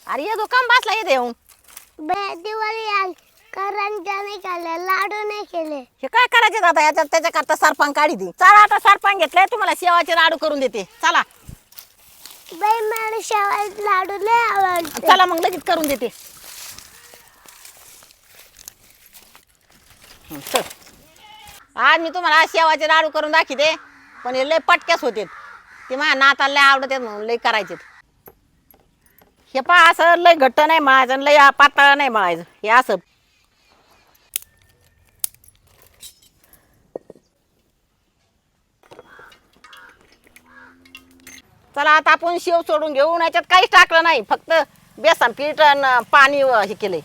अरे ये दुकान बसला येते येऊन दिवाळी आली करंजा नाही केले लाडू नाही केले हे काय करायचे आता याच्यात त्याच्याकरता सरपंच काढी ती चला आता सरपंच घेतलंय तुम्हाला शेवाचे लाडू करून देते चला बाई मला शेवाळ्याचे लाडू लय आवडते चला मग लगेच करून देते चल आज मी तुम्हाला शेवाचे लाडू करून दाखवते पण हे लय पटक्यास होते ते माझ्या नाताला लय आवडते म्हणून लय करायचे हे पहा असं लय घट्ट नाही मळायचं लय पातळ नाही मळायचं हे असं चला आता आपण शेव सोडून घेऊ याच्यात काहीच टाकलं नाही फक्त बेसन पीठ आणि पाणी हे केलंय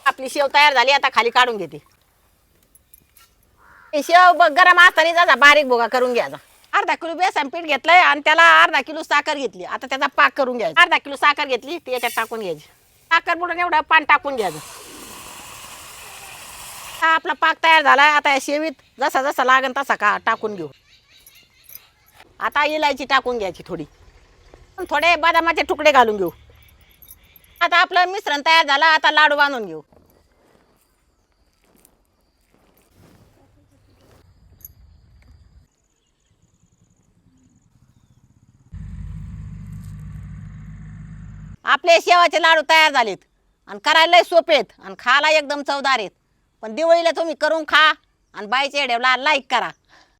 आपली शेव तयार झाली आता खाली काढून घेते शेव गरम असताना जाता बारीक भोगा करून घ्यायचा अर्धा किलो बेसन पीठ घेतलंय आणि त्याला अर्धा किलो साखर घेतली आता त्याचा पाक करून घ्यायचा अर्धा किलो साखर घेतली ती याच्यात टाकून घ्यायची साखर बुडून एवढं पाणी टाकून घ्यायचं हा आपला पाक तयार झालाय आता या शेवीत जसा जसा लागेल तसा का टाकून घेऊ आता इलायची टाकून घ्यायची थोडी थोडे बदामाचे तुकडे घालून घेऊ आता आपलं मिश्रण तयार झालं आता लाडू बांधून घेऊ आपले शेवाचे लाडू तयार झालेत आणि करायला सोपे आहेत आणि खायला एकदम चवदार आहेत पण दिवाळीला तुम्ही करून खा आणि बाईच्या येड्याला लाईक करा